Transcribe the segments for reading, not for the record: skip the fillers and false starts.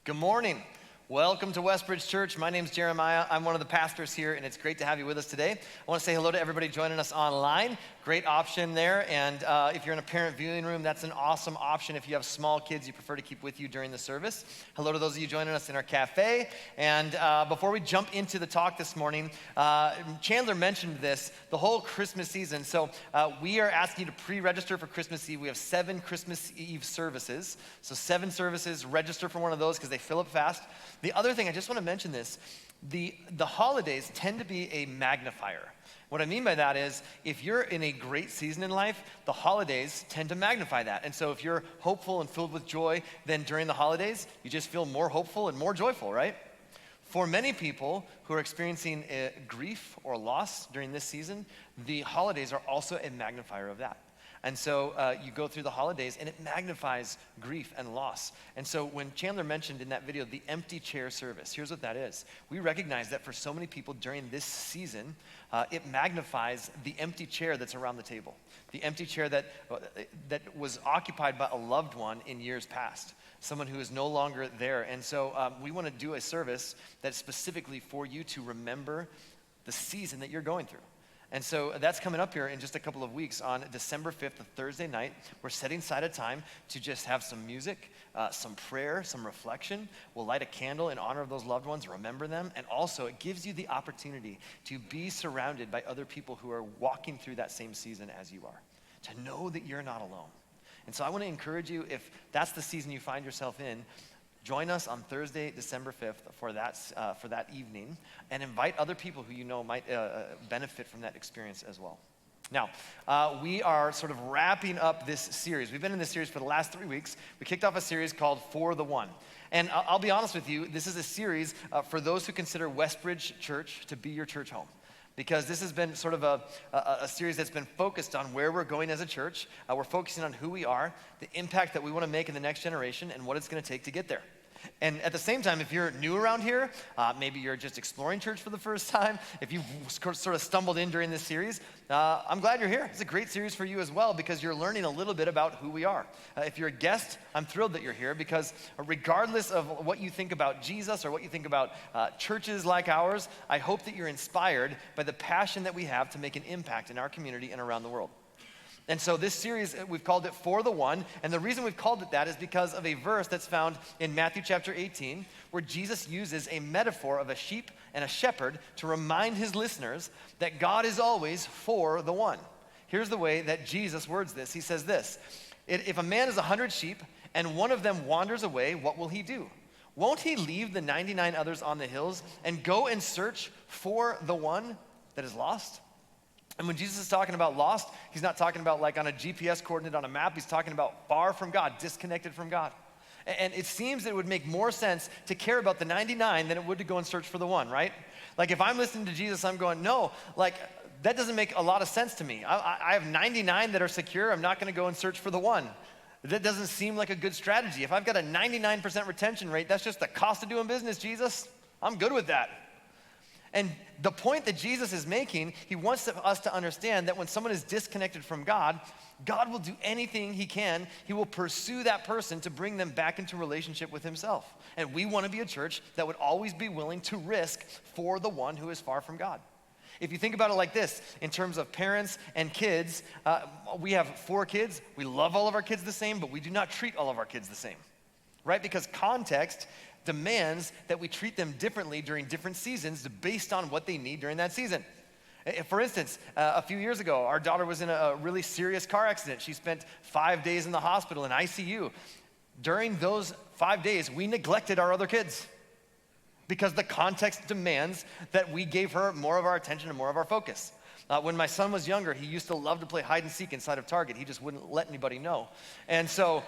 Good morning. Welcome to Westbridge Church. My name's Jeremiah. I'm one of the pastors here, and it's great to have you with us today. I want to say hello to everybody joining us online. Great option there, and if you're in a parent viewing room, that's an awesome option. If you have small kids you prefer to keep with you during the service. Hello to those of you joining us in our cafe. And before we jump into the talk this morning, Chandler mentioned this, the whole Christmas season. So we are asking you to pre-register for Christmas Eve. We have 7 Christmas Eve services. So 7 services, register for one of those because they fill up fast. The other thing, I just want to mention this, the holidays tend to be a magnifier. What I mean by that is, if you're in a great season in life, the holidays tend to magnify that. And so if you're hopeful and filled with joy, then during the holidays, you just feel more hopeful and more joyful, right? For many people who are experiencing grief or loss during this season, the holidays are also a magnifier of that. And so you go through the holidays and it magnifies grief and loss. And so when Chandler mentioned in that video the empty chair service, here's what that is. We recognize that for so many people during this season, it magnifies the empty chair that's around the table. The empty chair that was occupied by a loved one in years past. Someone who is no longer there. And so we want to do a service that's specifically for you to remember the season that you're going through. And so that's coming up here in just a couple of weeks on December 5th, a Thursday night. We're setting aside a time to just have some music, some prayer, some reflection. We'll light a candle in honor of those loved ones, remember them, and also it gives you the opportunity to be surrounded by other people who are walking through that same season as you are, to know that you're not alone. And so I want to encourage you, if that's the season you find yourself in, join us on Thursday, December 5th for that evening, and invite other people who you know might benefit from that experience as well. Now, we are sort of wrapping up this series. We've been in this series for the last 3 weeks. We kicked off a series called For the One. And I'll be honest with you, this is a series for those who consider Westbridge Church to be your church home. Because this has been sort of a series that's been focused on where we're going as a church. We're focusing on who we are, the impact that we want to make in the next generation, and what it's going to take to get there. And at the same time, if you're new around here, maybe you're just exploring church for the first time, if you've sort of stumbled in during this series, I'm glad you're here. It's a great series for you as well because you're learning a little bit about who we are. If you're a guest, I'm thrilled that you're here because regardless of what you think about Jesus or what you think about churches like ours, I hope that you're inspired by the passion that we have to make an impact in our community and around the world. And so this series, we've called it For the One, and the reason we've called it that is because of a verse that's found in Matthew chapter 18, where Jesus uses a metaphor of a sheep and a shepherd to remind his listeners that God is always for the one. Here's the way that Jesus words this. He says this, if a man has 100 sheep and one of them wanders away, what will he do? Won't he leave the 99 others on the hills and go and search for the one that is lost? And when Jesus is talking about lost, he's not talking about like on a GPS coordinate on a map. He's talking about far from God, disconnected from God. And it seems that it would make more sense to care about the 99 than it would to go and search for the one, right? Like if I'm listening to Jesus, I'm going, no, like that doesn't make a lot of sense to me. I have 99 that are secure. I'm not going to go and search for the one. That doesn't seem like a good strategy. If I've got a 99% retention rate, that's just the cost of doing business, Jesus. I'm good with that. And the point that Jesus is making, he wants us to understand that when someone is disconnected from God, God will do anything he can. He will pursue that person to bring them back into relationship with himself. And we want to be a church that would always be willing to risk for the one who is far from God. If you think about it like this, in terms of parents and kids, we have 4 kids. We love all of our kids the same, but we do not treat all of our kids the same, right? Because context demands that we treat them differently during different seasons based on what they need during that season. For instance, a few years ago, our daughter was in a really serious car accident. She spent 5 days in the hospital in ICU. During those 5 days, we neglected our other kids because the context demands that we gave her more of our attention and more of our focus. When my son was younger, he used to love to play hide and seek inside of Target. He just wouldn't let anybody know. And so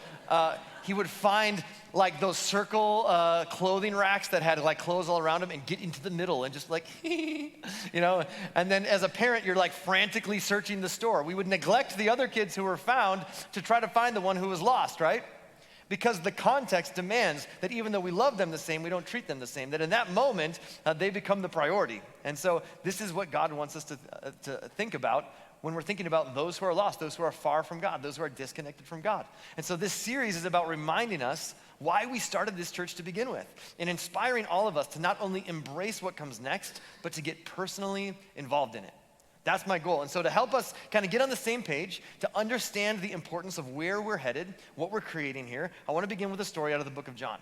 he would find like those circle clothing racks that had like clothes all around him and get into the middle and just like, you know. And then as a parent, you're like frantically searching the store. We would neglect the other kids who were found to try to find the one who was lost, right? Because the context demands that even though we love them the same, we don't treat them the same. That in that moment, they become the priority. And so this is what God wants us to think about when we're thinking about those who are lost, those who are far from God, those who are disconnected from God. And so this series is about reminding us why we started this church to begin with, and inspiring all of us to not only embrace what comes next, but to get personally involved in it. That's my goal. And so to help us kind of get on the same page, to understand the importance of where we're headed, what we're creating here, I want to begin with a story out of the book of John.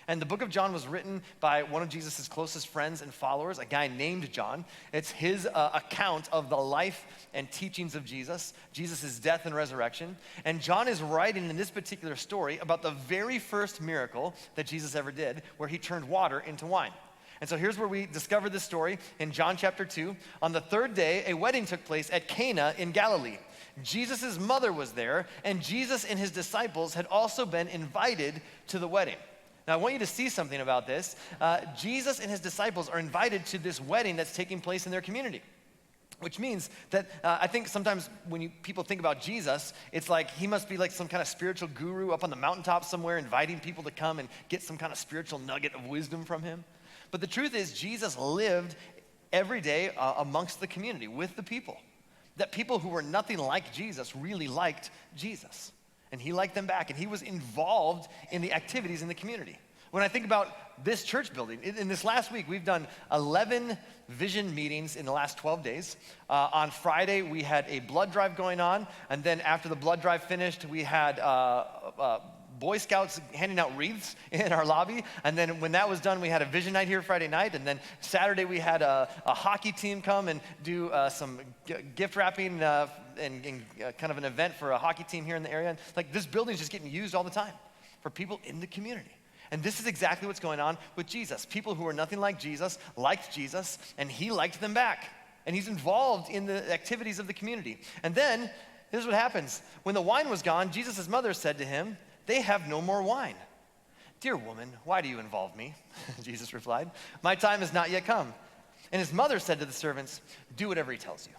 And the book of John was written by one of Jesus' closest friends and followers, a guy named John. It's his account of the life and teachings of Jesus, Jesus' death and resurrection. And John is writing in this particular story about the very first miracle that Jesus ever did, where he turned water into wine. And so here's where we discover this story in John chapter 2. On the third day, a wedding took place at Cana in Galilee. Jesus' mother was there, and Jesus and his disciples had also been invited to the wedding. Now, I want you to see something about this. Jesus and his disciples are invited to this wedding that's taking place in their community, which means that I think sometimes when people think about Jesus, it's like he must be like some kind of spiritual guru up on the mountaintop somewhere, inviting people to come and get some kind of spiritual nugget of wisdom from him. But the truth is, Jesus lived every day amongst the community, with the people. That people who were nothing like Jesus really liked Jesus. And he liked them back, and he was involved in the activities in the community. When I think about this church building, in this last week, we've done 11 vision meetings in the last 12 days. On Friday, we had a blood drive going on, and then after the blood drive finished, we had Boy Scouts handing out wreaths in our lobby. And then when that was done, we had a vision night here Friday night. And then Saturday, we had a hockey team come and do some gift wrapping and kind of an event for a hockey team here in the area. And like, this building is just getting used all the time for people in the community. And this is exactly what's going on with Jesus. People who are nothing like Jesus liked Jesus, and he liked them back. And he's involved in the activities of the community. And then, here's what happens. When the wine was gone, Jesus' mother said to him, "They have no more wine." "Dear woman, why do you involve me?" Jesus replied, "My time has not yet come." And his mother said to the servants, "Do whatever he tells you."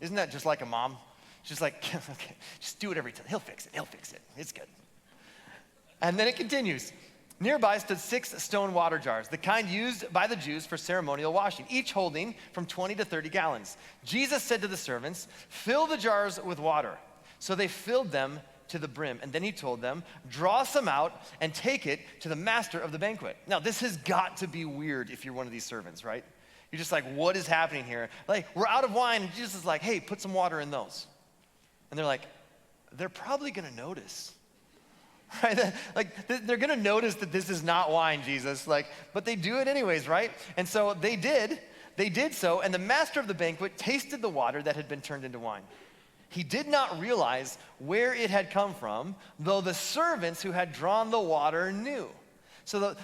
Isn't that just like a mom? She's like, "Okay, just do whatever he tells you. He'll fix it. It's good." And then it continues. Nearby stood 6 stone water jars, the kind used by the Jews for ceremonial washing, each holding from 20 to 30 gallons. Jesus said to the servants, "Fill the jars with water." So they filled them to the brim. And then he told them, "Draw some out and take it to the master of the banquet." Now, this has got to be weird if you're one of these servants, right? You're just like, what is happening here? Like, we're out of wine. And Jesus is like, "Hey, put some water in those." And they're like, they're probably going to notice. Right? Like, they're going to notice that this is not wine, Jesus. Like, but they do it anyways, right? And so they did. They did so, and the master of the banquet tasted the water that had been turned into wine. He did not realize where it had come from, though the servants who had drawn the water knew. So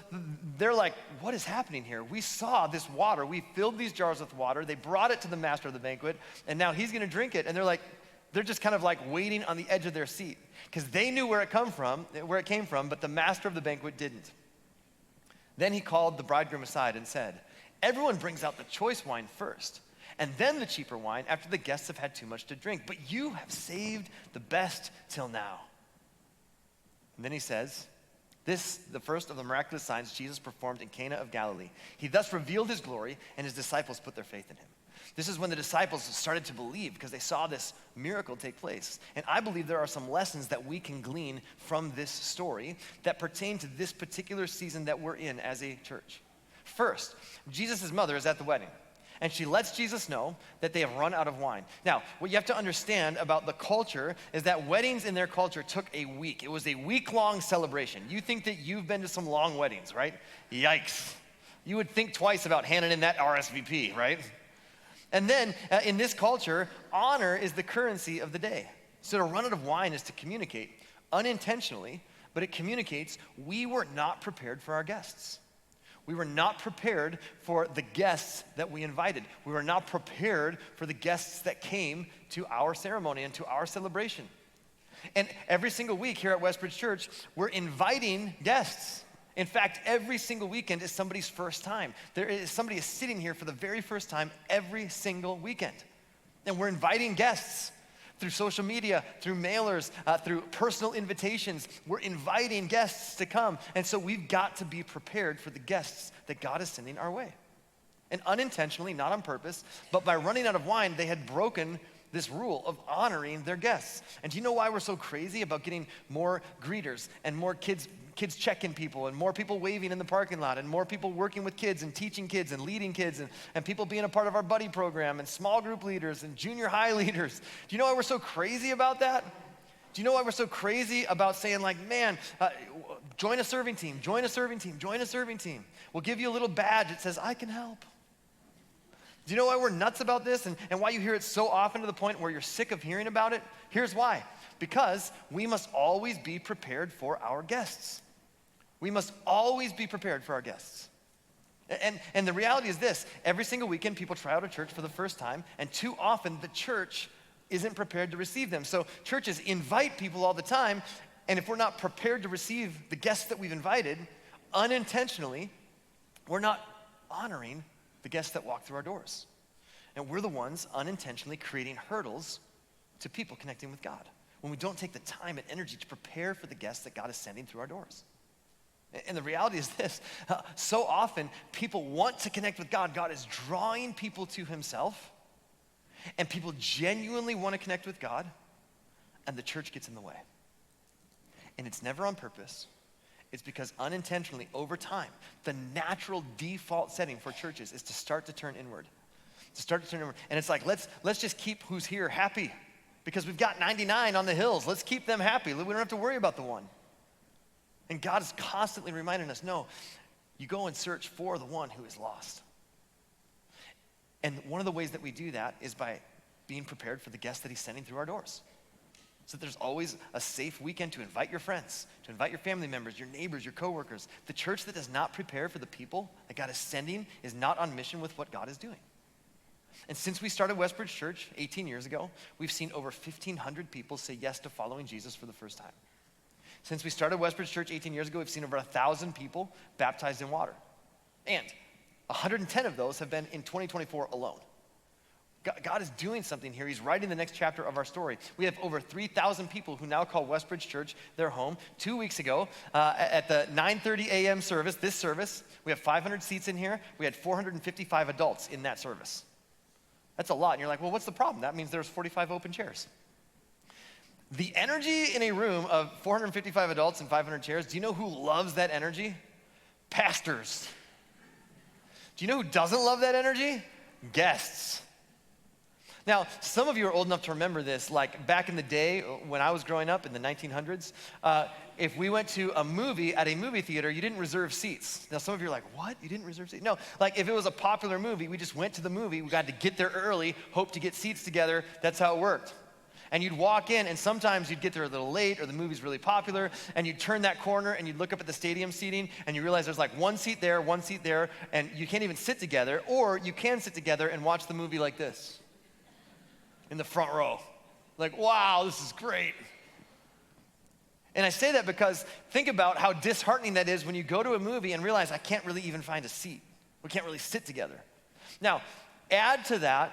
they're like, what is happening here? We saw this water. We filled these jars with water. They brought it to the master of the banquet, and now he's going to drink it. And they're just kind of like waiting on the edge of their seat because they knew where it came from, but the master of the banquet didn't. Then he called the bridegroom aside and said, "Everyone brings out the choice wine first, and then the cheaper wine after the guests have had too much to drink. But you have saved the best till now." And then he says, "This, the first of the miraculous signs Jesus performed in Cana of Galilee. He thus revealed his glory, and his disciples put their faith in him." This is when the disciples started to believe because they saw this miracle take place. And I believe there are some lessons that we can glean from this story that pertain to this particular season that we're in as a church. First, Jesus' mother is at the wedding, and she lets Jesus know that they have run out of wine. Now, what you have to understand about the culture is that weddings in their culture took a week. It was a week-long celebration. You think that you've been to some long weddings, right? Yikes. You would think twice about handing in that RSVP, right? And then, in this culture, honor is the currency of the day. So to run out of wine is to communicate, unintentionally, but it communicates we were not prepared for our guests. We were not prepared for the guests that we invited. We were not prepared for the guests that came to our ceremony and to our celebration. And every single week here at Westbridge Church, we're inviting guests. In fact, every single weekend is somebody's first time. Somebody is sitting here for the very first time every single weekend. And we're inviting guests through social media, through mailers, through personal invitations. We're inviting guests to come. And so we've got to be prepared for the guests that God is sending our way. And unintentionally, not on purpose, but by running out of wine, they had broken this rule of honoring their guests. And do you know why we're so crazy about getting more greeters and more kids kids check-in people and more people waving in the parking lot and more people working with kids and teaching kids and leading kids and people being a part of our buddy program and small group leaders and junior high leaders. Do you know why we're so crazy about that? Do you know why we're so crazy about saying like, man, join a serving team, join a serving team, join a serving team. We'll give you a little badge that says, I can help. Do you know why we're nuts about this and why you hear it so often to the point where you're sick of hearing about it? Here's why. Because we must always be prepared for our guests. We must always be prepared for our guests. And the reality is this, every single weekend people try out a church for the first time, and too often the church isn't prepared to receive them. So churches invite people all the time, and if we're not prepared to receive the guests that we've invited, unintentionally, we're not honoring the guests that walk through our doors. And we're the ones unintentionally creating hurdles to people connecting with God when we don't take the time and energy to prepare for the guests that God is sending through our doors. And the reality is this, so often people want to connect with God. God is drawing people to himself, and people genuinely want to connect with God, and the church gets in the way. And it's never on purpose. It's because unintentionally, over time, the natural default setting for churches is to start to turn inward. And it's like, let's just keep who's here happy, because we've got 99 on the hills. Let's keep them happy. We don't have to worry about the one. And God is constantly reminding us, no, you go and search for the one who is lost. And one of the ways that we do that is by being prepared for the guests that he's sending through our doors. So there's always a safe weekend to invite your friends, to invite your family members, your neighbors, your coworkers. The church that does not prepare for the people that God is sending is not on mission with what God is doing. And since we started Westbridge Church 18 years ago, we've seen over 1,500 people say yes to following Jesus for the first time. Since we started Westbridge Church 18 years ago, we've seen over 1,000 people baptized in water. And 110 of those have been in 2024 alone. God is doing something here. He's writing the next chapter of our story. We have over 3,000 people who now call Westbridge Church their home. 2 weeks ago, at the 9:30 a.m. service, this service, we have 500 seats in here. We had 455 adults in that service. That's a lot. And you're like, well, what's the problem? That means there's 45 open chairs. The energy in a room of 455 adults and 500 chairs, do you know who loves that energy? Pastors. Do you know who doesn't love that energy? Guests. Now, some of you are old enough to remember this, like back in the day when I was growing up in the 1900s, if we went to a movie at a movie theater, you didn't reserve seats. Now, some of you are like, what? You didn't reserve seats? No, like if it was a popular movie, we just went to the movie, we got to get there early, hope to get seats together. That's how it worked. And you'd walk in, and sometimes you'd get there a little late, or the movie's really popular, and you'd turn that corner, and you'd look up at the stadium seating, and you realize there's like one seat there, and you can't even sit together, or you can sit together and watch the movie like this, in the front row. Like, wow, this is great. And I say that because think about how disheartening that is when you go to a movie and realize I can't really even find a seat. We can't really sit together. Now, add to that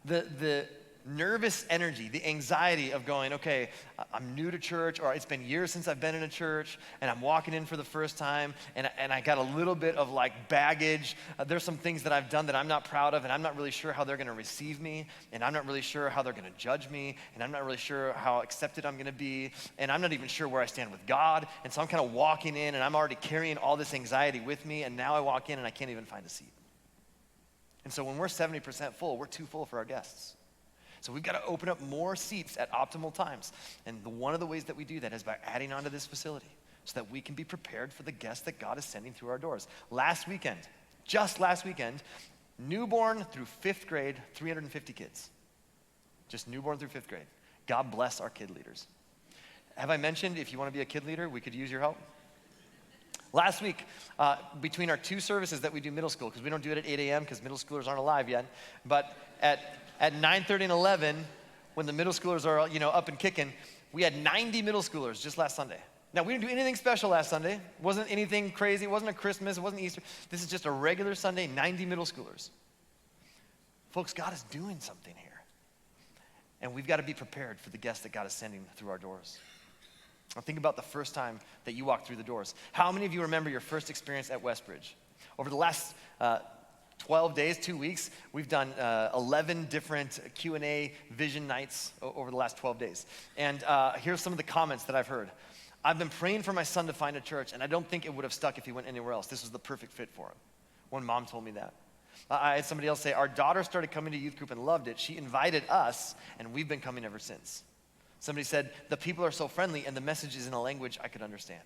the nervous energy, the anxiety of going, okay, I'm new to church, or it's been years since I've been in a church, and I'm walking in for the first time, and I got a little bit of like baggage. There's some things that I've done that I'm not proud of, and I'm not really sure how they're gonna receive me, and I'm not really sure how they're gonna judge me, and I'm not really sure how accepted I'm gonna be, and I'm not even sure where I stand with God, and so I'm kind of walking in, and I'm already carrying all this anxiety with me, and now I walk in and I can't even find a seat. And so when we're 70% full, we're too full for our guests. So we've got to open up more seats at optimal times. And one of the ways that we do that is by adding on to this facility so that we can be prepared for the guests that God is sending through our doors. Just last weekend, newborn through 5th grade, 350 kids. Just newborn through 5th grade. God bless our kid leaders. Have I mentioned if you want to be a kid leader, we could use your help? Last week, between our 2 services that we do middle school, because we don't do it at 8 a.m. because middle schoolers aren't alive yet, but at 9:30 and 11, when the middle schoolers are up and kicking, we had 90 middle schoolers just last Sunday. Now, we didn't do anything special last Sunday. It wasn't anything crazy. It wasn't a Christmas. It wasn't Easter. This is just a regular Sunday, 90 middle schoolers. Folks, God is doing something here. And we've got to be prepared for the guests that God is sending through our doors. Now, think about the first time that you walked through the doors. How many of you remember your first experience at Westbridge? Over the last 12 days, 2 weeks, we've done 11 different Q&A vision nights over the last 12 days. And here's some of the comments that I've heard. I've been praying for my son to find a church, and I don't think it would have stuck if he went anywhere else. This was the perfect fit for him. One mom told me that. I had somebody else say, our daughter started coming to youth group and loved it. She invited us, and we've been coming ever since. Somebody said, the people are so friendly, and the message is in a language I could understand.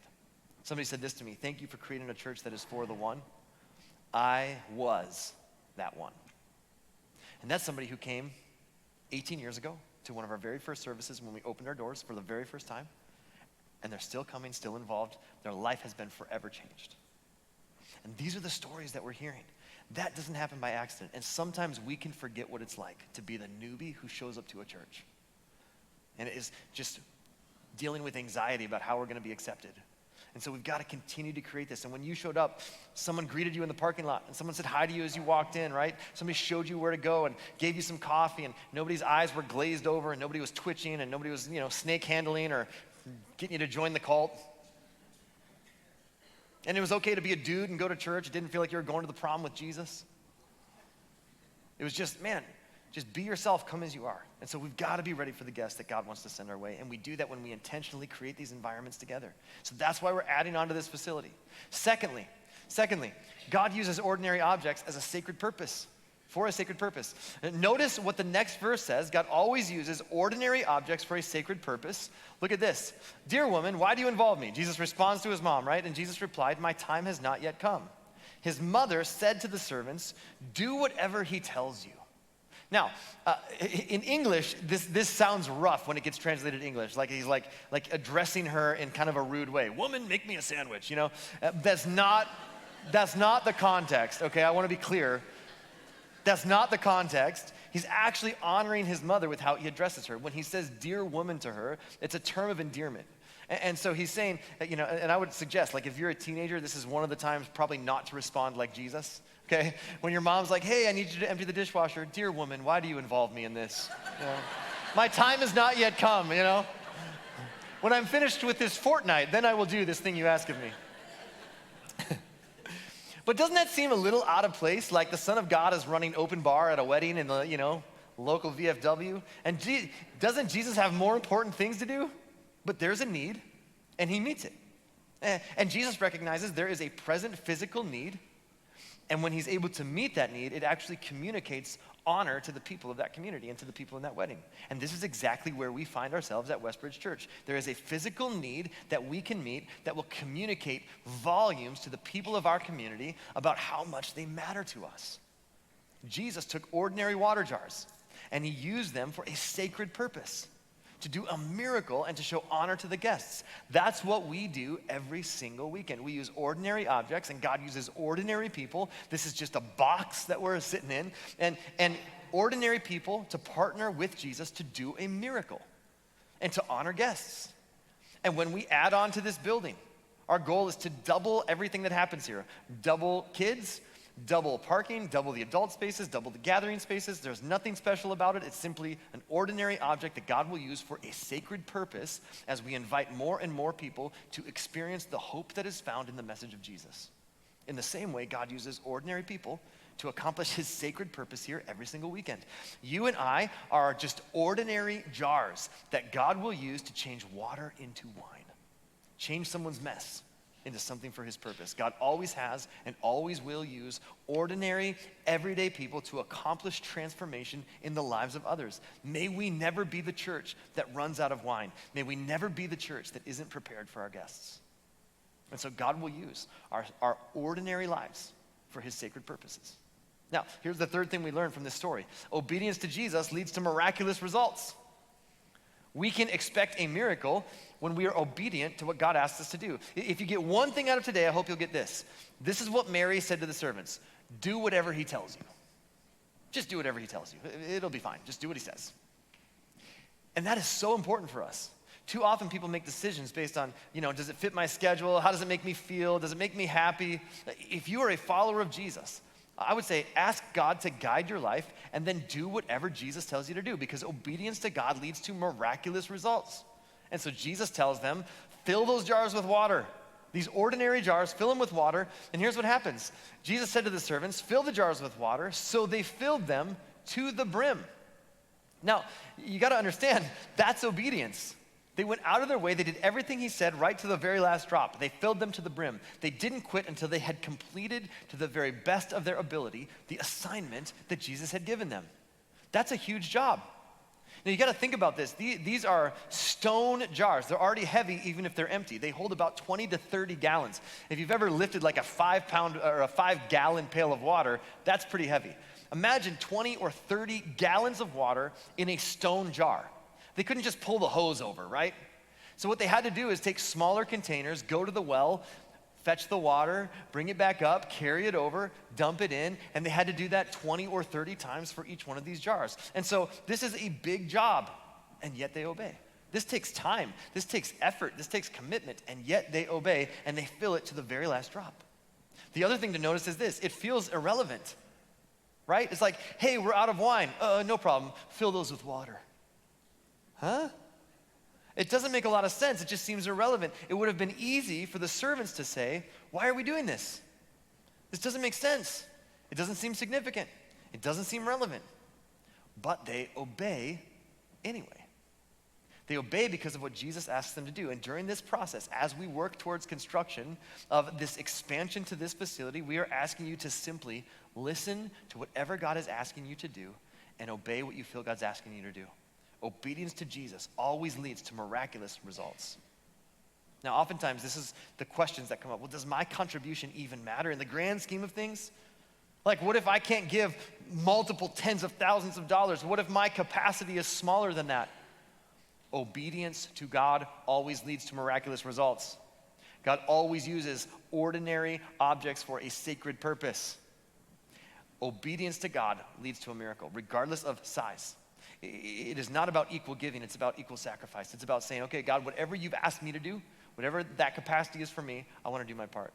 Somebody said this to me, thank you for creating a church that is for the one. I was that one. And that's somebody who came 18 years ago to one of our very first services when we opened our doors for the very first time. And they're still coming, still involved. Their life has been forever changed. And these are the stories that we're hearing. That doesn't happen by accident. And sometimes we can forget what it's like to be the newbie who shows up to a church. And it is just dealing with anxiety about how we're going to be accepted. And so we've got to continue to create this. And when you showed up, someone greeted you in the parking lot, and someone said hi to you as you walked in, right? Somebody showed you where to go and gave you some coffee, and nobody's eyes were glazed over, and nobody was twitching, and nobody was, snake handling or getting you to join the cult. And it was okay to be a dude and go to church. It didn't feel like you were going to the prom with Jesus. It was just, just be yourself, come as you are. And so we've got to be ready for the guests that God wants to send our way. And we do that when we intentionally create these environments together. So that's why we're adding on to this facility. Secondly, God uses ordinary objects as a sacred purpose, for a sacred purpose. Notice what the next verse says. God always uses ordinary objects for a sacred purpose. Look at this. Dear woman, why do you involve me? Jesus responds to his mom, right? And Jesus replied, my time has not yet come. His mother said to the servants, do whatever he tells you. Now, in English, this sounds rough when it gets translated English, like he's like addressing her in kind of a rude way. Woman, make me a sandwich, That's not the context, okay? I want to be clear. That's not the context. He's actually honoring his mother with how he addresses her. When he says dear woman to her, it's a term of endearment. And so he's saying, and I would suggest, if you're a teenager, this is one of the times probably not to respond like Jesus, okay? When your mom's like, hey, I need you to empty the dishwasher. Dear woman, why do you involve me in this? My time has not yet come, When I'm finished with this fortnight, then I will do this thing you ask of me. But doesn't that seem a little out of place? Like the Son of God is running open bar at a wedding in the, local VFW? And doesn't Jesus have more important things to do? But there's a need, and he meets it. And Jesus recognizes there is a present physical need, and when he's able to meet that need, it actually communicates honor to the people of that community and to the people in that wedding. And this is exactly where we find ourselves at Westbridge Church. There is a physical need that we can meet that will communicate volumes to the people of our community about how much they matter to us. Jesus took ordinary water jars, and he used them for a sacred purpose, to do a miracle and to show honor to the guests. That's what we do every single weekend. We use ordinary objects, and God uses ordinary people. This is just a box that we're sitting in, and ordinary people to partner with Jesus to do a miracle and to honor guests. And when we add on to this building, our goal is to double everything that happens here. Double kids, double parking, double the adult spaces, double the gathering spaces. There's nothing special about it. It's simply an ordinary object that God will use for a sacred purpose as we invite more and more people to experience the hope that is found in the message of Jesus. In the same way, God uses ordinary people to accomplish his sacred purpose here every single weekend. You and I are just ordinary jars that God will use to change water into wine, change someone's mess into something for his purpose. God always has and always will use ordinary, everyday people to accomplish transformation in the lives of others. May we never be the church that runs out of wine. May we never be the church that isn't prepared for our guests. And so God will use our ordinary lives for his sacred purposes. Now, here's the third thing we learn from this story. Obedience to Jesus leads to miraculous results. We can expect a miracle when we are obedient to what God asks us to do. If you get one thing out of today, I hope you'll get this. This is what Mary said to the servants. Do whatever he tells you. Just do whatever he tells you. It'll be fine. Just do what he says. And that is so important for us. Too often people make decisions based on, does it fit my schedule? How does it make me feel? Does it make me happy? If you are a follower of Jesus, I would say ask God to guide your life and then do whatever Jesus tells you to do, because obedience to God leads to miraculous results. And so Jesus tells them, fill those jars with water. These ordinary jars, fill them with water. And here's what happens. Jesus said to the servants, fill the jars with water. So they filled them to the brim. Now, you got to understand, that's obedience. They went out of their way. They did everything he said right to the very last drop. They filled them to the brim. They didn't quit until they had completed to the very best of their ability the assignment that Jesus had given them. That's a huge job. Now you got to think about this. These are stone jars. They're already heavy even if they're empty. They hold about 20 to 30 gallons. If you've ever lifted like a 5-pound or a 5-gallon pail of water, that's pretty heavy. Imagine 20 or 30 gallons of water in a stone jar. They couldn't just pull the hose over, right? So what they had to do is take smaller containers, go to the well, fetch the water, bring it back up, carry it over, dump it in, and they had to do that 20 or 30 times for each one of these jars. And so this is a big job, and yet they obey. This takes time, this takes effort, this takes commitment, and yet they obey, and they fill it to the very last drop. The other thing to notice is this: it feels irrelevant, right? It's like, hey, we're out of wine. No problem, fill those with water. Huh? It doesn't make a lot of sense. It just seems irrelevant. It would have been easy for the servants to say, why are we doing this? This doesn't make sense. It doesn't seem significant. It doesn't seem relevant. But they obey anyway. They obey because of what Jesus asks them to do. And during this process, as we work towards construction of this expansion to this facility, we are asking you to simply listen to whatever God is asking you to do and obey what you feel God's asking you to do. Obedience to Jesus always leads to miraculous results. Now, oftentimes, this is the questions that come up. Well, does my contribution even matter in the grand scheme of things? Like, what if I can't give multiple tens of thousands of dollars? What if my capacity is smaller than that? Obedience to God always leads to miraculous results. God always uses ordinary objects for a sacred purpose. Obedience to God leads to a miracle, regardless of size. It is not about equal giving, it's about equal sacrifice. It's about saying, okay, God, whatever you've asked me to do, whatever that capacity is for me, I want to do my part.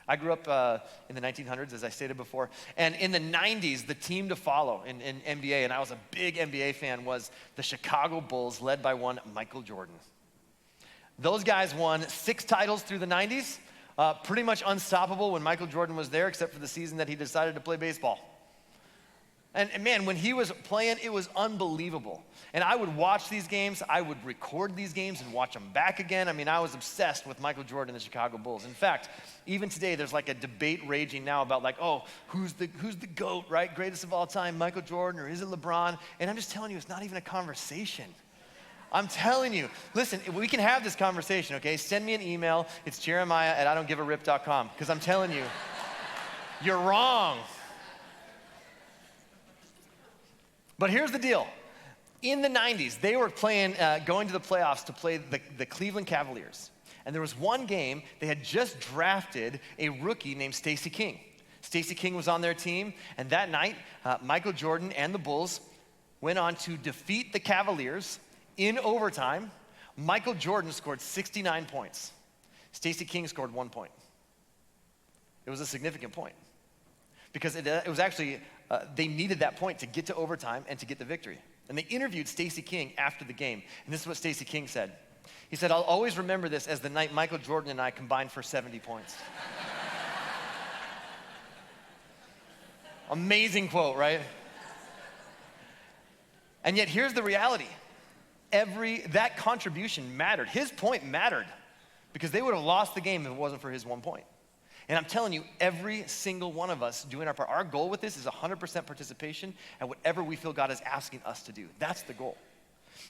I grew up in the 1900s, as I stated before, and in the 90s, the team to follow in NBA, and I was a big NBA fan, was the Chicago Bulls, led by one Michael Jordan. Those guys won 6 titles through the 90s, pretty much unstoppable when Michael Jordan was there, except for the season that he decided to play baseball. And man, when he was playing, it was unbelievable. And I would watch these games, I would record these games and watch them back again. I mean, I was obsessed with Michael Jordan and the Chicago Bulls. In fact, even today, there's like a debate raging now about like, oh, who's the GOAT, right? Greatest of all time, Michael Jordan, or is it LeBron? And I'm just telling you, it's not even a conversation. I'm telling you, listen, we can have this conversation, okay? Send me an email. It's jeremiah@idon'tgivearip.com, because I'm telling you, you're wrong. But here's the deal. In the 90s, they were playing, going to the playoffs to play the Cleveland Cavaliers. And there was one game, they had just drafted a rookie named Stacey King. Stacey King was on their team, and that night, Michael Jordan and the Bulls went on to defeat the Cavaliers in overtime. Michael Jordan scored 69 points. Stacey King scored 1 point. It was a significant point because it was actually, they needed that point to get to overtime and to get the victory. And they interviewed Stacey King after the game, and this is what Stacey King said. He said, "I'll always remember this as the night Michael Jordan and I combined for 70 points." Amazing quote, right? And yet here's the reality. That contribution mattered. His point mattered because they would have lost the game if it wasn't for his 1 point. And I'm telling you, every single one of us doing our part, our goal with this is 100% participation at whatever we feel God is asking us to do. That's the goal.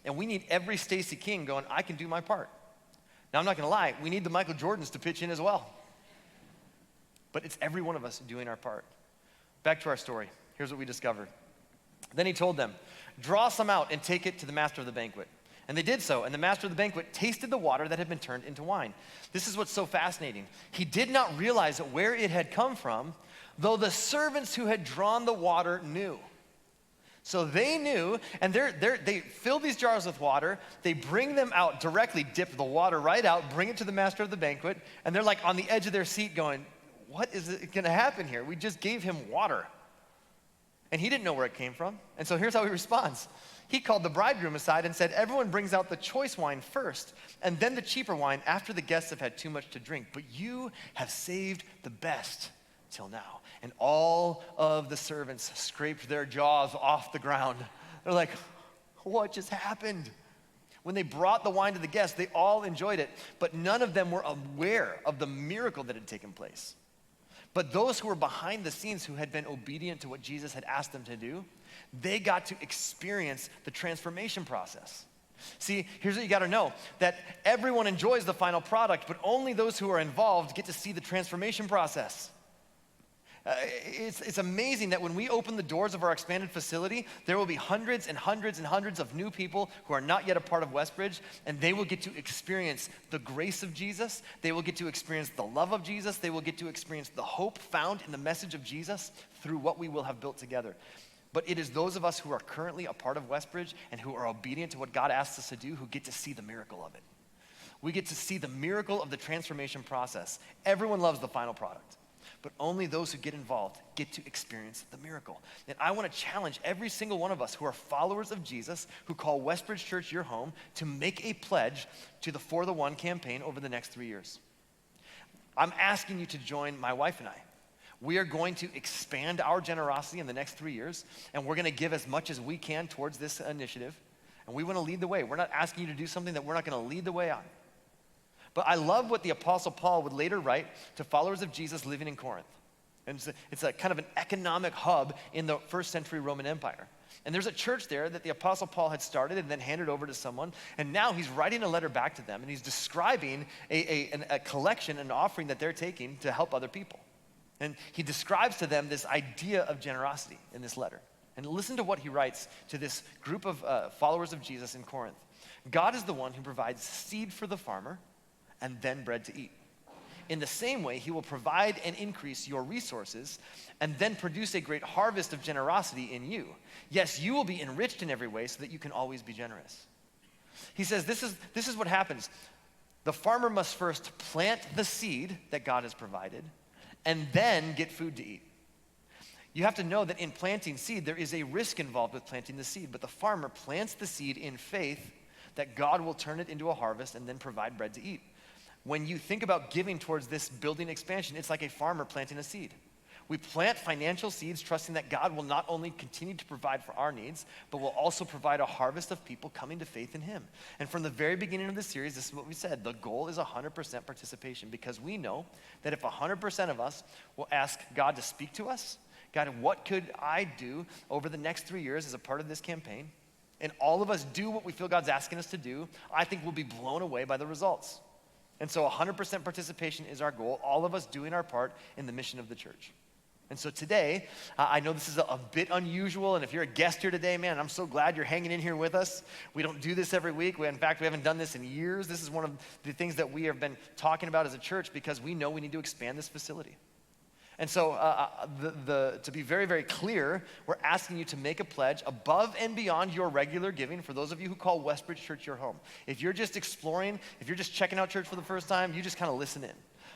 And we need every Stacey King going, I can do my part. Now, I'm not going to lie, we need the Michael Jordans to pitch in as well. But it's every one of us doing our part. Back to our story. Here's what we discovered. Then he told them, "Draw some out and take it to the master of the banquet." And they did so, and the master of the banquet tasted the water that had been turned into wine. This is what's so fascinating. He did not realize where it had come from, though the servants who had drawn the water knew. So they knew, and they fill these jars with water, they bring them out directly, dip the water right out, bring it to the master of the banquet, and they're like on the edge of their seat going, what is gonna happen here? We just gave him water. And he didn't know where it came from. And so here's how he responds. He called the bridegroom aside and said, "Everyone brings out the choice wine first, and then the cheaper wine after the guests have had too much to drink. But you have saved the best till now." And all of the servants scraped their jaws off the ground. They're like, what just happened? When they brought the wine to the guests, they all enjoyed it, but none of them were aware of the miracle that had taken place. But those who were behind the scenes, who had been obedient to what Jesus had asked them to do, they got to experience the transformation process. See, here's what you got to know, that everyone enjoys the final product, but only those who are involved get to see the transformation process. It's amazing that when we open the doors of our expanded facility, there will be hundreds and hundreds and hundreds of new people who are not yet a part of Westbridge, and they will get to experience the grace of Jesus. They will get to experience the love of Jesus. They will get to experience the hope found in the message of Jesus through what we will have built together. But it is those of us who are currently a part of Westbridge and who are obedient to what God asks us to do who get to see the miracle of it. We get to see the miracle of the transformation process. Everyone loves the final product, but only those who get involved get to experience the miracle. And I want to challenge every single one of us who are followers of Jesus, who call Westbridge Church your home, to make a pledge to the For the One campaign over the next 3 years. I'm asking you to join my wife and I. We are going to expand our generosity in the next 3 years, and we're going to give as much as we can towards this initiative, and we want to lead the way. We're not asking you to do something that we're not going to lead the way on. But I love what the Apostle Paul would later write to followers of Jesus living in Corinth. And it's a kind of an economic hub in the first century Roman Empire. And there's a church there that the Apostle Paul had started and then handed over to someone. And now he's writing a letter back to them, and he's describing a collection, an offering that they're taking to help other people. And he describes to them this idea of generosity in this letter. And listen to what he writes to this group of followers of Jesus in Corinth. God is the one who provides seed for the farmer and then bread to eat. In the same way, he will provide and increase your resources and then produce a great harvest of generosity in you. Yes, you will be enriched in every way so that you can always be generous. He says this is what happens. The farmer must first plant the seed that God has provided and then get food to eat. You have to know that in planting seed, there is a risk involved with planting the seed, but the farmer plants the seed in faith that God will turn it into a harvest and then provide bread to eat. When you think about giving towards this building expansion, it's like a farmer planting a seed. We plant financial seeds trusting that God will not only continue to provide for our needs, but will also provide a harvest of people coming to faith in him. And from the very beginning of this series, this is what we said. The goal is 100% participation, because we know that if 100% of us will ask God to speak to us, God, what could I do over the next 3 years as a part of this campaign? And all of us do what we feel God's asking us to do, I think we'll be blown away by the results. And so 100% participation is our goal, all of us doing our part in the mission of the church. And so today, I know this is a bit unusual, and if you're a guest here today, man, I'm so glad you're hanging in here with us. We don't do this every week. In fact, we haven't done this in years. This is one of the things that we have been talking about as a church because we know we need to expand this facility. And so to be very, very clear, we're asking you to make a pledge above and beyond your regular giving for those of you who call Westbridge Church your home. If you're just exploring, if you're just checking out church for the first time, you just kind of listen in.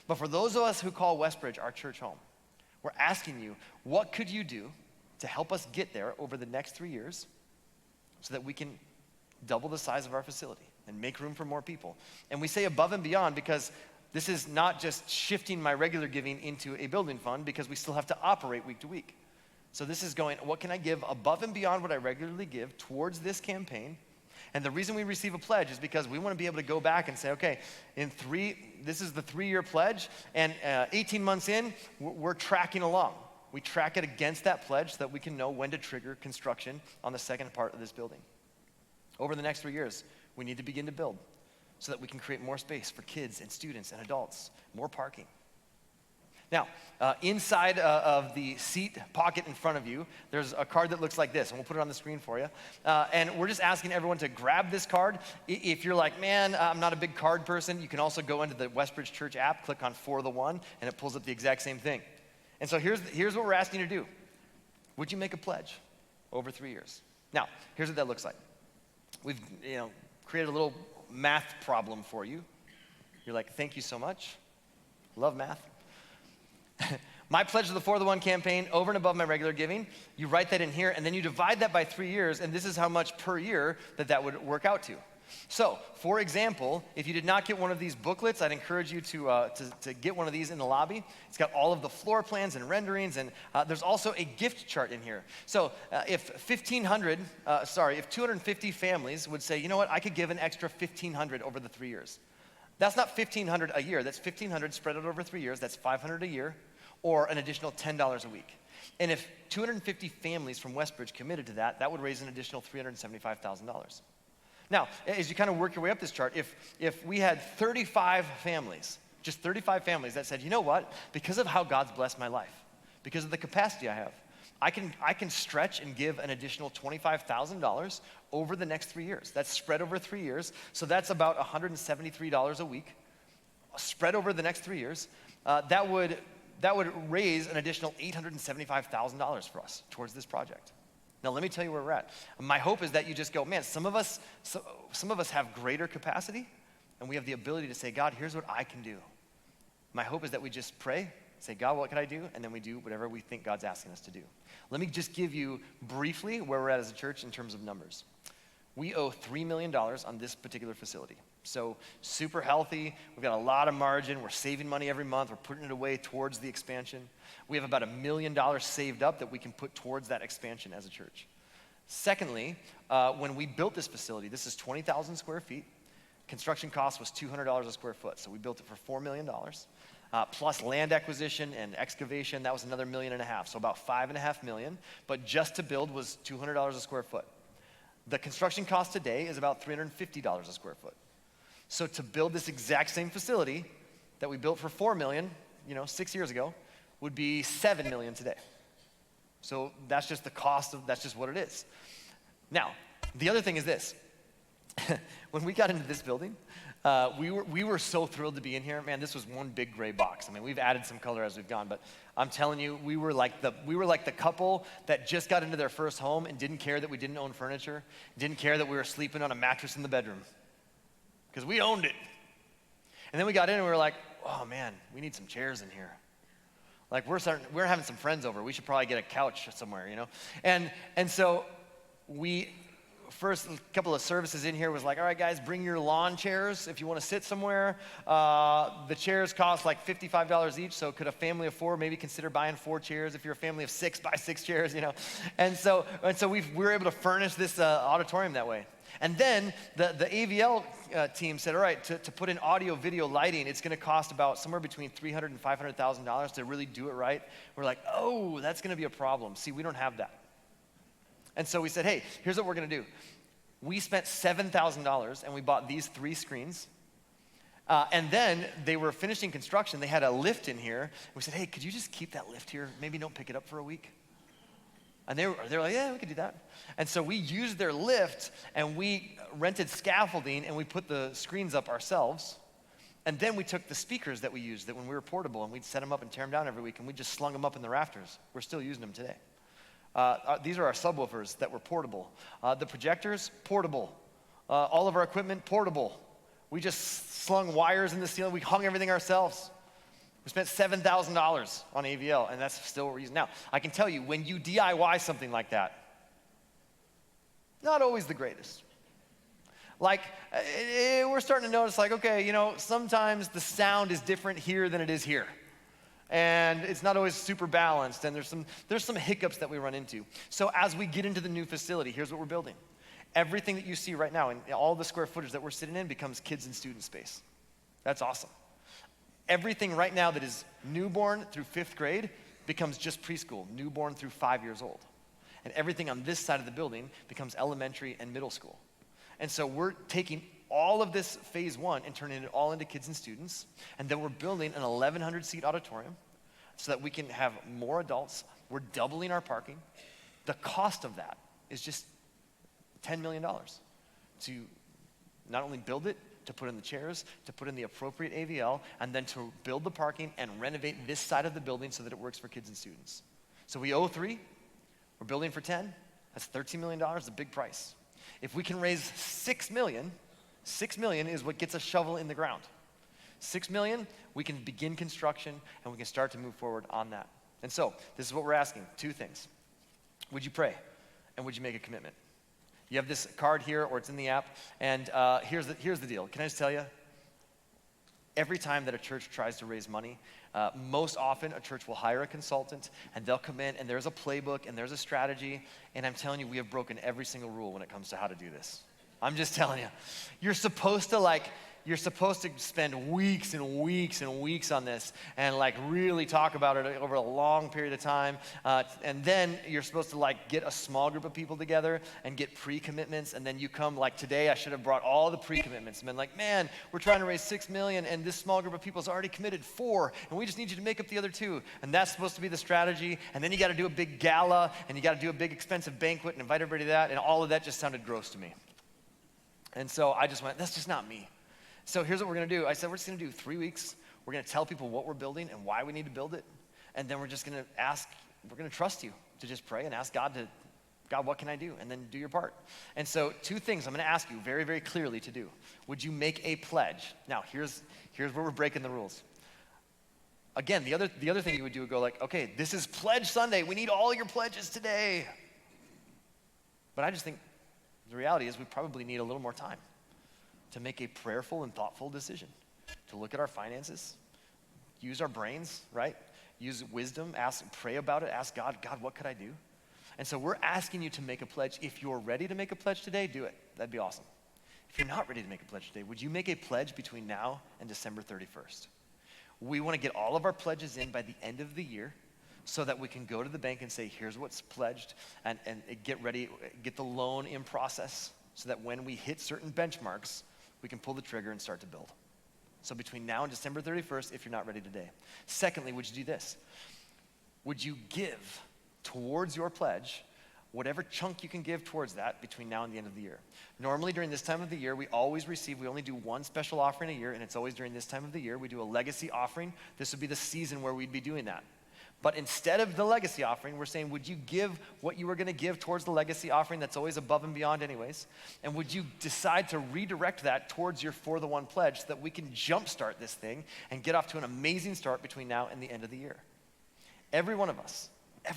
But for those of us who call Westbridge our church home, we're asking you, what could you do to help us get there over the next 3 years so that we can double the size of our facility and make room for more people? And we say above and beyond because this is not just shifting my regular giving into a building fund, because we still have to operate week to week. So this is going, what can I give above and beyond what I regularly give towards this campaign? And the reason we receive a pledge is because we want to be able to go back and say, okay, this is the 3-year pledge, and 18 months in, we're tracking along. We track it against that pledge so that we can know when to trigger construction on the second part of this building. Over the next 3 years, we need to begin to build so that we can create more space for kids and students and adults, more parking. Now, inside of the seat pocket in front of you, there's a card that looks like this, and we'll put it on the screen for you. And we're just asking everyone to grab this card. If you're like, man, I'm not a big card person, you can also go into the Westbridge Church app, click on For the One, and it pulls up the exact same thing. And so here's what we're asking you to do. Would you make a pledge over 3 years? Now, here's what that looks like. We've created a little math problem for you. You're like, thank you so much. Love math. My pledge to the For the One campaign, over and above my regular giving, you write that in here, and then you divide that by 3 years, and this is how much per year that would work out to. So, for example, if you did not get one of these booklets, I'd encourage you to get one of these in the lobby. It's got all of the floor plans and renderings, and there's also a gift chart in here. So if 250 families would say, you know what, I could give an extra 1,500 over the 3 years. That's not 1,500 a year, that's 1,500 spread out over 3 years, that's 500 a year, or an additional $10 a week. And if 250 families from Westbridge committed to that, that would raise an additional $375,000. Now, as you kind of work your way up this chart, if we had 35 families, just 35 families that said, you know what, because of how God's blessed my life, because of the capacity I have, I can stretch and give an additional $25,000 over the next 3 years. That's spread over 3 years, so that's about $173 a week, spread over the next 3 years. That would raise an additional $875,000 for us towards this project. Now, let me tell you where we're at. My hope is that you just go, man, some of us have greater capacity, and we have the ability to say, God, here's what I can do. My hope is that we just pray, say, God, what can I do? And then we do whatever we think God's asking us to do. Let me just give you briefly where we're at as a church in terms of numbers. We owe $3 million on this particular facility. So super healthy, we've got a lot of margin, we're saving money every month, we're putting it away towards the expansion. We have about $1 million saved up that we can put towards that expansion as a church. Secondly, when we built this facility, this is 20,000 square feet. Construction cost was $200 a square foot, so we built it for $4 million. Plus land acquisition and excavation, that was another $1.5 million, so about $5.5 million. But just to build was $200 a square foot. The construction cost today is about $350 a square foot. So to build this exact same facility that we built for $4 million, 6 years ago, would be $7 million today. So that's just the cost that's just what it is. Now, the other thing is this. When we got into this building, we were so thrilled to be in here. Man, this was one big gray box. I mean, we've added some color as we've gone, but I'm telling you, we were like the couple that just got into their first home and didn't care that we didn't own furniture, didn't care that we were sleeping on a mattress in the bedroom, because we owned it. And then we got in and we were like, oh man, we need some chairs in here. Like we're having some friends over. We should probably get a couch somewhere, And so first couple of services in here was like, all right, guys, bring your lawn chairs if you want to sit somewhere. The chairs cost like $55 each, so could a family of 4 maybe consider buying 4 chairs? If you're a family of 6, buy 6 chairs, And so we were able to furnish this auditorium that way. And then the AVL team said, all right, to put in audio, video, lighting, it's going to cost about somewhere between $300,000 and $500,000 to really do it right. We're like, oh, that's going to be a problem. See, we don't have that. And so we said, hey, here's what we're going to do. We spent $7,000 and we bought these 3 screens. And then they were finishing construction. They had a lift in here. We said, hey, could you just keep that lift here? Maybe don't pick it up for a week. And they were like, yeah, we could do that. And so we used their lift and we rented scaffolding and we put the screens up ourselves. And then we took the speakers that we used that when we were portable and we'd set them up and tear them down every week and we just slung them up in the rafters. We're still using them today. These are our subwoofers that were portable. The projectors, portable. All of our equipment, portable. We just slung wires in the ceiling. We hung everything ourselves. We spent $7,000 on AVL, and that's still what we're using now. I can tell you, when you DIY something like that, not always the greatest. Like, we're starting to notice, like, okay, sometimes the sound is different here than it is here. And it's not always super balanced, and there's some hiccups that we run into. So as we get into the new facility, here's what we're building. Everything that you see right now, and all the square footage that we're sitting in, becomes kids and student space. That's awesome. Everything right now that is newborn through 5th grade becomes just preschool, newborn through 5 years old. And everything on this side of the building becomes elementary and middle school. And so we're taking all of this phase 1 and turning it all into kids and students. And then we're building an 1,100 seat auditorium so that we can have more adults. We're doubling our parking. The cost of that is just $10 million to not only build it, to put in the chairs, to put in the appropriate AVL, and then to build the parking and renovate this side of the building so that it works for kids and students. So we owe 3, we're building for 10, that's $13 million, a big price. If we can raise $6 million is what gets a shovel in the ground. $6 million, we can begin construction and we can start to move forward on that. And so, this is what we're asking, 2 things. Would you pray and would you make a commitment? You have this card here, or it's in the app, and here's the deal. Can I just tell you? Every time that a church tries to raise money, most often a church will hire a consultant, and they'll come in, and there's a playbook, and there's a strategy, and I'm telling you, we have broken every single rule when it comes to how to do this. I'm just telling you. You're supposed to spend weeks and weeks and weeks on this and really talk about it over a long period of time. And then you're supposed to get a small group of people together and get pre-commitments. And then you come today, I should have brought all the pre-commitments and been man, we're trying to raise $6 million and this small group of people has already committed 4 and we just need you to make up the other 2. And that's supposed to be the strategy. And then you got to do a big gala and you got to do a big expensive banquet and invite everybody to that. And all of that just sounded gross to me. And so I just went, that's just not me. So here's what we're going to do. I said, we're just going to do 3 weeks. We're going to tell people what we're building and why we need to build it. And then we're just going to we're going to trust you to just pray and ask God, what can I do? And then do your part. And so 2 things I'm going to ask you very, very clearly to do. Would you make a pledge? Now, here's where we're breaking the rules. Again, the other thing you would do would go okay, this is Pledge Sunday. We need all your pledges today. But I just think the reality is we probably need a little more time to make a prayerful and thoughtful decision, to look at our finances, use our brains, right? Use wisdom, pray about it, ask God, what could I do? And so we're asking you to make a pledge. If you're ready to make a pledge today, do it. That'd be awesome. If you're not ready to make a pledge today, would you make a pledge between now and December 31st? We want to get all of our pledges in by the end of the year so that we can go to the bank and say, here's what's pledged, and get ready, get the loan in process so that when we hit certain benchmarks, we can pull the trigger and start to build. So between now and December 31st, if you're not ready today. Secondly, would you do this? Would you give towards your pledge whatever chunk you can give towards that between now and the end of the year? Normally during this time of the year, we only do one special offering a year, and it's always during this time of the year. We do a legacy offering. This would be the season where we'd be doing that. But instead of the legacy offering, we're saying, would you give what you were going to give towards the legacy offering that's always above and beyond anyways? And would you decide to redirect that towards your For the One pledge so that we can jumpstart this thing and get off to an amazing start between now and the end of the year? Every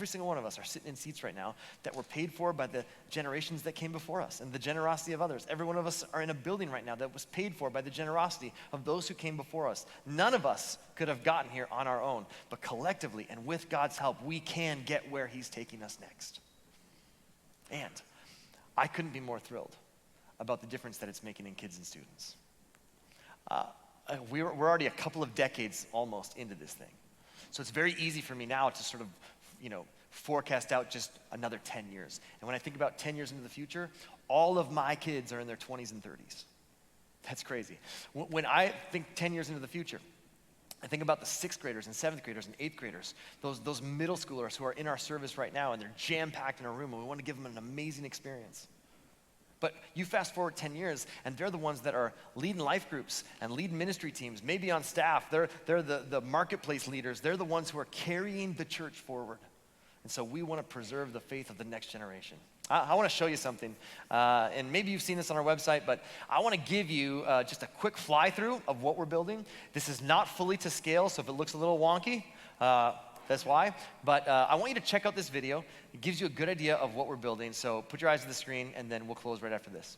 single one of us are sitting in seats right now that were paid for by the generations that came before us and the generosity of others. Every one of us are in a building right now that was paid for by the generosity of those who came before us. None of us could have gotten here on our own, but collectively and with God's help, we can get where He's taking us next. And I couldn't be more thrilled about the difference that it's making in kids and students. We're already a couple of decades almost into this thing. So it's very easy for me now to sort of forecast out just another 10 years. And when I think about 10 years into the future, all of my kids are in their 20s and 30s. That's crazy. When I think 10 years into the future, I think about the 6th graders and 7th graders and 8th graders, those middle schoolers who are in our service right now, and they're jam-packed in our room, and we want to give them an amazing experience. But you fast forward 10 years, and they're the ones that are leading life groups and leading ministry teams, maybe on staff. They're the marketplace leaders. They're the ones who are carrying the church forward. And so we want to preserve the faith of the next generation. I want to show you something, and maybe you've seen this on our website, but I want to give you just a quick fly-through of what we're building. This is not fully to scale, so if it looks a little wonky, that's why. But I want you to check out this video. It gives you a good idea of what we're building. So put your eyes to the screen, and then we'll close right after this.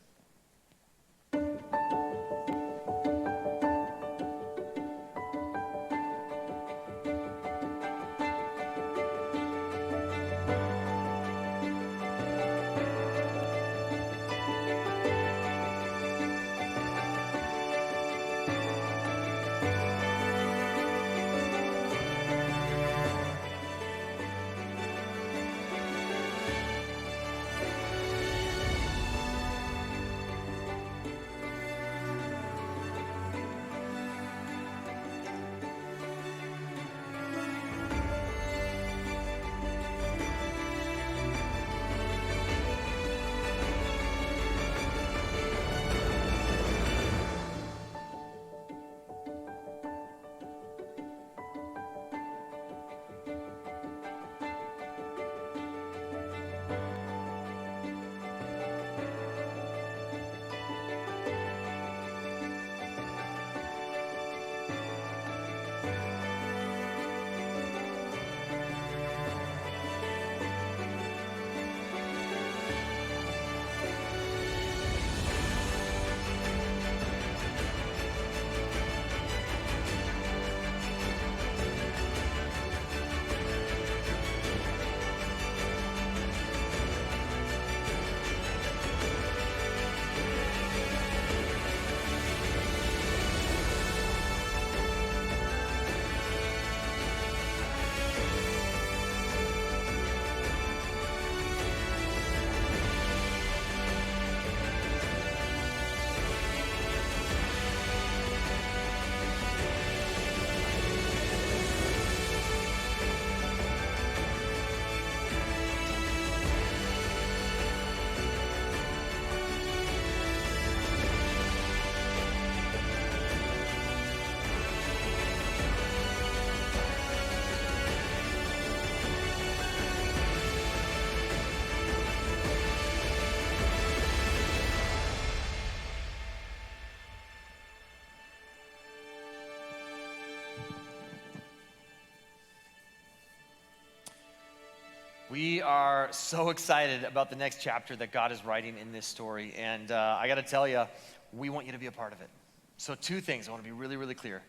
We are so excited about the next chapter that God is writing in this story. And I got to tell you, we want you to be a part of it. So 2 things I want to be really, really clear.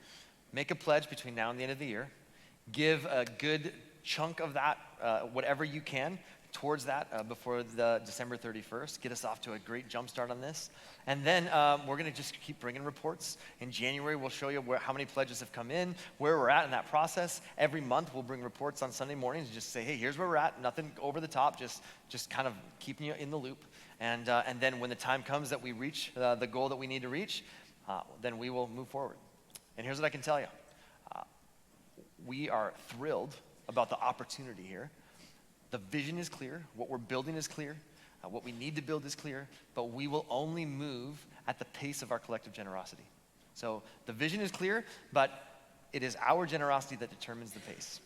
Make a pledge between now and the end of the year. Give a good chunk of that, whatever you can, towards that before the December 31st. Get us off to a great jump start on this. And then we're going to just keep bringing reports. In January, we'll show you how many pledges have come in, where we're at in that process. Every month, we'll bring reports on Sunday mornings and just say, hey, here's where we're at. Nothing over the top, just kind of keeping you in the loop. And then when the time comes that we reach the goal that we need to reach, then we will move forward. And here's what I can tell you. We are thrilled about the opportunity here. The vision is clear. What we're building is clear. What we need to build is clear. But we will only move at the pace of our collective generosity. So the vision is clear, but it is our generosity that determines the pace.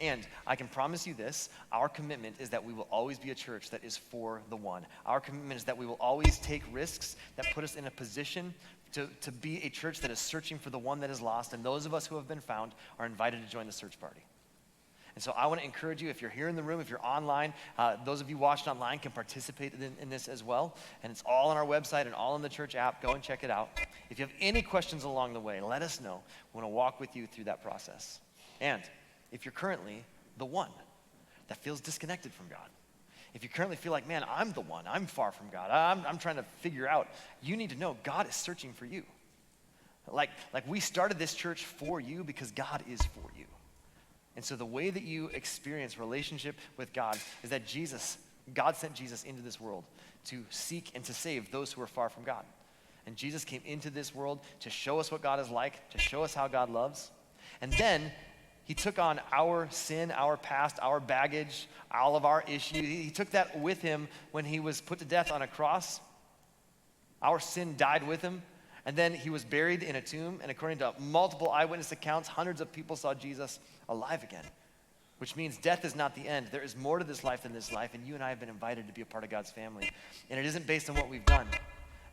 And I can promise you this, our commitment is that we will always be a church that is for the one. Our commitment is that we will always take risks that put us in a position to be a church that is searching for the one that is lost. And those of us who have been found are invited to join the search party. And so I want to encourage you, if you're here in the room, if you're online, those of you watching online can participate in this as well. And it's all on our website and all in the church app. Go and check it out. If you have any questions along the way, let us know. We want to walk with you through that process. And if you're currently the one that feels disconnected from God, if you currently feel like, man, I'm the one, I'm far from God, I'm trying to figure out, you need to know God is searching for you. Like we started this church for you because God is for you. And so the way that you experience relationship with God is that God sent Jesus into this world to seek and to save those who are far from God. And Jesus came into this world to show us what God is like, to show us how God loves. And then he took on our sin, our past, our baggage, all of our issues. He took that with him when he was put to death on a cross. Our sin died with him. And then he was buried in a tomb, and according to multiple eyewitness accounts, hundreds of people saw Jesus alive again, which means death is not the end. There is more to this life than this life, and you and I have been invited to be a part of God's family. And it isn't based on what we've done.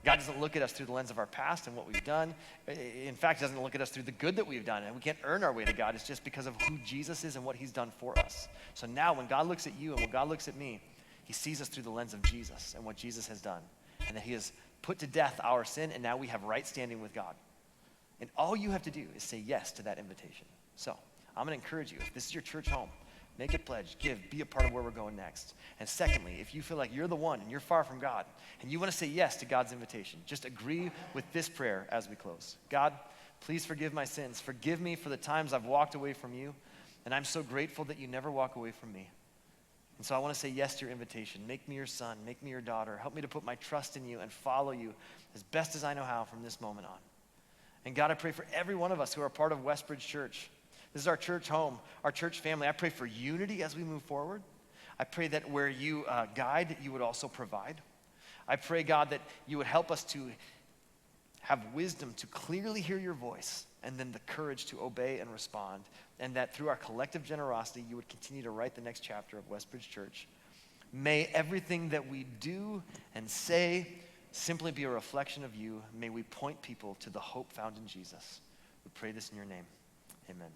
God doesn't look at us through the lens of our past and what we've done. In fact, he doesn't look at us through the good that we've done, and we can't earn our way to God. It's just because of who Jesus is and what he's done for us. So now when God looks at you and when God looks at me, he sees us through the lens of Jesus and what Jesus has done, and that he has put to death our sin, and now we have right standing with God. And all you have to do is say yes to that invitation. So I'm going to encourage you, if this is your church home, make a pledge, give, be a part of where we're going next. And secondly, if you feel like you're the one and you're far from God, and you want to say yes to God's invitation, just agree with this prayer as we close. God, please forgive my sins. Forgive me for the times I've walked away from you, and I'm so grateful that you never walk away from me. And so I want to say yes to your invitation. Make me your son, make me your daughter. Help me to put my trust in you and follow you as best as I know how from this moment on. And God, I pray for every one of us who are part of Westbridge Church. This is our church home, our church family. I pray for unity as we move forward. I pray that where you guide, you would also provide. I pray, God, that you would help us to have wisdom to clearly hear your voice, and then the courage to obey and respond, and that through our collective generosity, you would continue to write the next chapter of Westbridge Church. May everything that we do and say simply be a reflection of you. May we point people to the hope found in Jesus. We pray this in your name. Amen.